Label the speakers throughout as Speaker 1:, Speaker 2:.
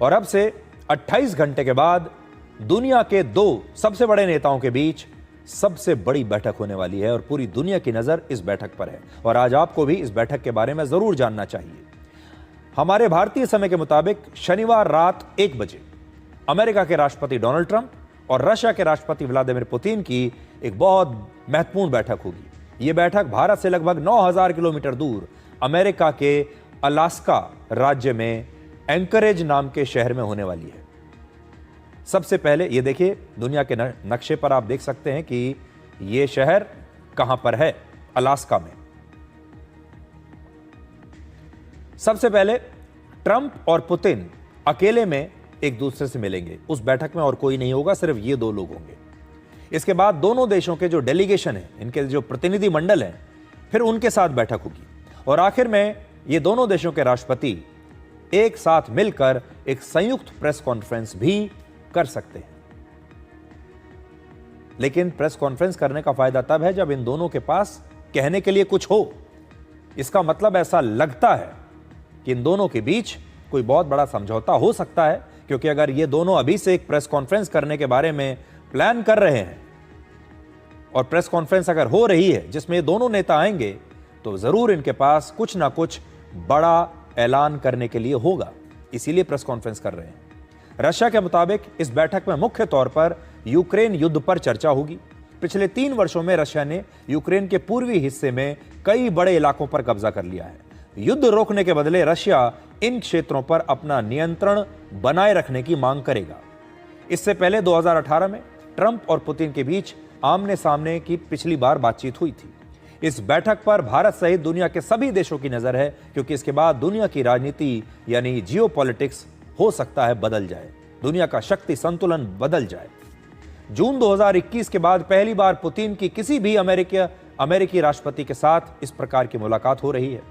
Speaker 1: और अब से 28 घंटे के बाद दुनिया के दो सबसे बड़े नेताओं के बीच सबसे बड़ी बैठक होने वाली है और पूरी दुनिया की नजर इस बैठक पर है और आज आपको भी इस बैठक के बारे में जरूर जानना चाहिए। हमारे भारतीय समय के मुताबिक शनिवार रात 1 बजे अमेरिका के राष्ट्रपति डोनाल्ड ट्रंप और रशिया के राष्ट्रपति व्लादिमीर पुतिन की एक बहुत महत्वपूर्ण बैठक होगी। यह बैठक भारत से लगभग 9000 किलोमीटर दूर अमेरिका के अलास्का राज्य में एंकरेज नाम के शहर में होने वाली है। सबसे पहले ये देखिए, दुनिया के नक्शे पर आप देख सकते हैं कि यह शहर कहां पर है, अलास्का में। सबसे पहले ट्रंप और पुतिन अकेले में एक दूसरे से मिलेंगे। उस बैठक में और कोई नहीं होगा, सिर्फ ये दो लोग होंगे। इसके बाद दोनों देशों के जो डेलीगेशन है, इनके जो प्रतिनिधि मंडल हैं, फिर उनके साथ बैठक होगी और आखिर में ये दोनों देशों के राष्ट्रपति एक साथ मिलकर एक संयुक्त प्रेस कॉन्फ्रेंस भी कर सकते हैं। लेकिन प्रेस कॉन्फ्रेंस करने का फायदा तब है जब इन दोनों के पास कहने के लिए कुछ हो। इसका मतलब ऐसा लगता है कि इन दोनों के बीच कोई बहुत बड़ा समझौता हो सकता है, क्योंकि अगर ये दोनों अभी से एक प्रेस कॉन्फ्रेंस करने के बारे में प्लान कर रहे हैं और प्रेस कॉन्फ्रेंस अगर हो रही है जिसमें ये दोनों नेता आएंगे, तो जरूर इनके पास कुछ ना कुछ बड़ा ऐलान करने के लिए होगा, इसीलिए प्रेस कॉन्फ्रेंस कर रहे हैं। रशिया के मुताबिक इस बैठक में मुख्य तौर पर यूक्रेन युद्ध पर चर्चा होगी। पिछले 3 वर्षों में रशिया ने यूक्रेन के पूर्वी हिस्से में कई बड़े इलाकों पर कब्जा कर लिया है। युद्ध रोकने के बदले रशिया इन क्षेत्रों पर अपना नियंत्रण बनाए रखने की मांग करेगा। इससे पहले 2018 में ट्रंप और पुतिन के बीच आमने सामने की पिछली बार बातचीत हुई थी। इस बैठक पर भारत सहित दुनिया के सभी देशों की नजर है, क्योंकि इसके बाद दुनिया की राजनीति यानी जियोपॉलिटिक्स हो सकता है बदल जाए, दुनिया का शक्ति संतुलन बदल जाए। जून 2021 के बाद पहली बार पुतिन की किसी भी अमेरिकी राष्ट्रपति के साथ इस प्रकार की मुलाकात हो रही है।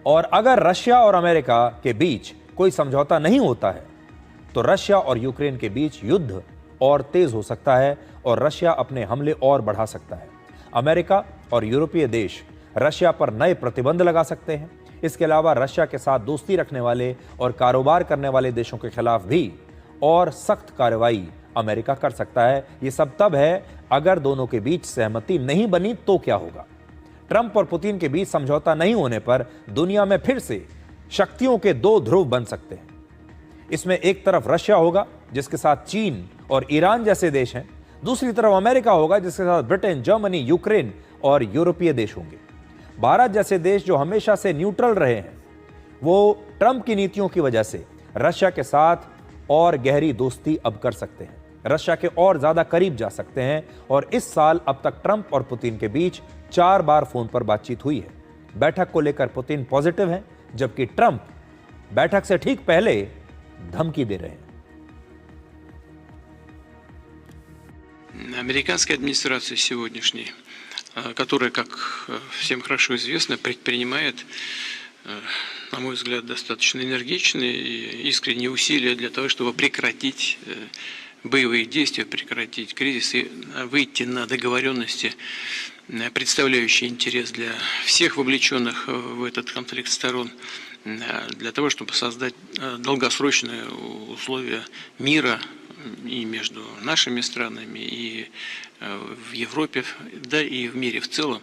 Speaker 1: और अगर रशिया और अमेरिका के बीच कोई समझौता नहीं होता है तो रशिया और यूक्रेन के बीच युद्ध और तेज हो सकता है और रशिया अपने हमले और बढ़ा सकता है। अमेरिका और यूरोपीय देश रशिया पर नए प्रतिबंध लगा सकते हैं। इसके अलावा रशिया के साथ दोस्ती रखने वाले और कारोबार करने वाले देशों के खिलाफ भी और सख्त कार्रवाई अमेरिका कर सकता है। यह सब तब है अगर दोनों के बीच सहमति नहीं बनी तो क्या होगा। ट्रंप और पुतिन के बीच समझौता नहीं होने पर दुनिया में फिर से शक्तियों के 2 ध्रुव बन सकते हैं। इसमें एक तरफ रशिया होगा जिसके साथ चीन और ईरान जैसे देश हैं, दूसरी तरफ अमेरिका होगा जिसके साथ ब्रिटेन, जर्मनी, यूक्रेन और यूरोपीय देश होंगे। भारत जैसे देश जो हमेशा से न्यूट्रल रहे हैं, वो ट्रंप की नीतियों की वजह से रशिया के साथ और गहरी दोस्ती अब कर सकते हैं, रशिया के और ज्यादा करीब जा सकते हैं। और इस साल अब तक ट्रंप और पुतिन के बीच 4 बार फोन पर बातचीत हुई है। बैठक को लेकर पुतिन पॉजिटिव हैं, जबकि ट्रंप बैठक से ठीक पहले धमकी दे रहे हैं।
Speaker 2: Американская администрация сегодняшняя, которая, как всем хорошо известно, предпринимает, на мой взгляд, достаточно энергичные и искренние усилия для того, чтобы прекратить боевые действия, прекратить кризис и выйти на договоренности, представляющие интерес для всех вовлеченных в этот конфликт сторон, для того, чтобы создать долгосрочные условия мира и между нашими странами, и в Европе, да и в мире в целом.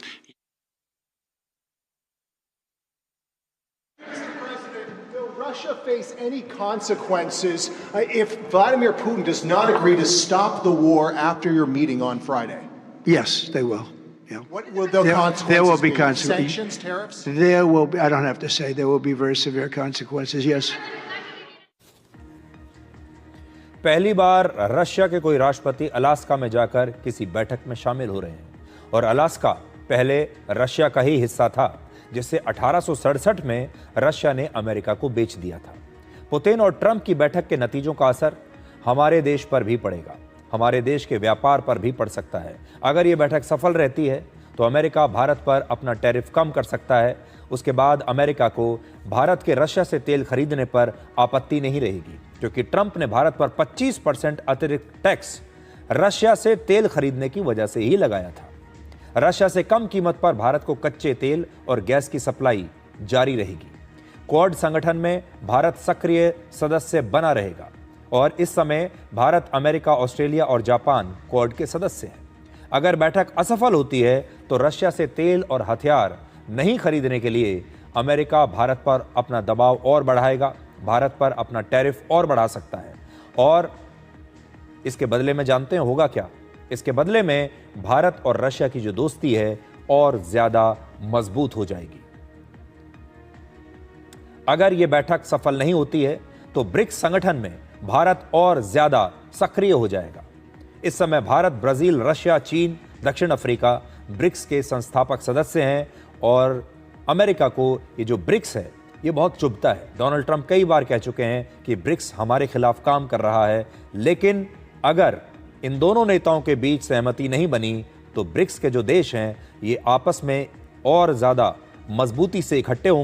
Speaker 3: Will Russia face any consequences if Vladimir Putin does not agree to stop the war after your meeting on Friday?
Speaker 4: Yes, they will. Yeah.
Speaker 3: What will the consequences
Speaker 4: there will be
Speaker 3: be?
Speaker 4: consequences.
Speaker 3: Sanctions, tariffs?
Speaker 4: There will be, I don't have to say, there will be very severe consequences, yes.
Speaker 1: पहली बार Russia के कोई राष्ट्रपति Alaska में जाकर किसी बैठक में शामिल हो रहे हैं और अलास्का पहले रशिया का ही हिस्सा था, जिसे 1867 में रशिया ने अमेरिका को बेच दिया था। पुतिन और ट्रंप की बैठक के नतीजों का असर हमारे देश पर भी पड़ेगा, हमारे देश के व्यापार पर भी पड़ सकता है। अगर ये बैठक सफल रहती है तो अमेरिका भारत पर अपना टैरिफ कम कर सकता है। उसके बाद अमेरिका को भारत के रशिया से तेल खरीदने पर आपत्ति नहीं रहेगी, क्योंकि ट्रंप ने भारत पर 25% अतिरिक्त टैक्स रशिया से तेल खरीदने की वजह से ही लगाया था। रशिया से कम कीमत पर भारत को कच्चे तेल और गैस की सप्लाई जारी रहेगी। क्वाड संगठन में भारत सक्रिय सदस्य बना रहेगा और इस समय भारत, अमेरिका, ऑस्ट्रेलिया और जापान क्वाड के सदस्य हैं। अगर बैठक असफल होती है तो रशिया से तेल और हथियार नहीं खरीदने के लिए अमेरिका भारत पर अपना दबाव और बढ़ाएगा, भारत पर अपना टैरिफ और बढ़ा सकता है। और इसके बदले में जानते हैं होगा क्या? इसके बदले में भारत और रशिया की जो दोस्ती है और ज्यादा मजबूत हो जाएगी। अगर यह बैठक सफल नहीं होती है तो ब्रिक्स संगठन में भारत और ज्यादा सक्रिय हो जाएगा। इस समय भारत, ब्राजील, रशिया, चीन, दक्षिण अफ्रीका ब्रिक्स के संस्थापक सदस्य हैं और अमेरिका को ये जो ब्रिक्स है ये बहुत चुभता है। डोनाल्ड ट्रंप कई बार कह चुके हैं कि ब्रिक्स हमारे खिलाफ काम कर रहा है, लेकिन अगर इन दोनों नेताओं के बीच सहमति नहीं बनी तो ब्रिक्स के जो देश हैं ये आपस में और ज्यादा मजबूती से इकट्ठे होंगे।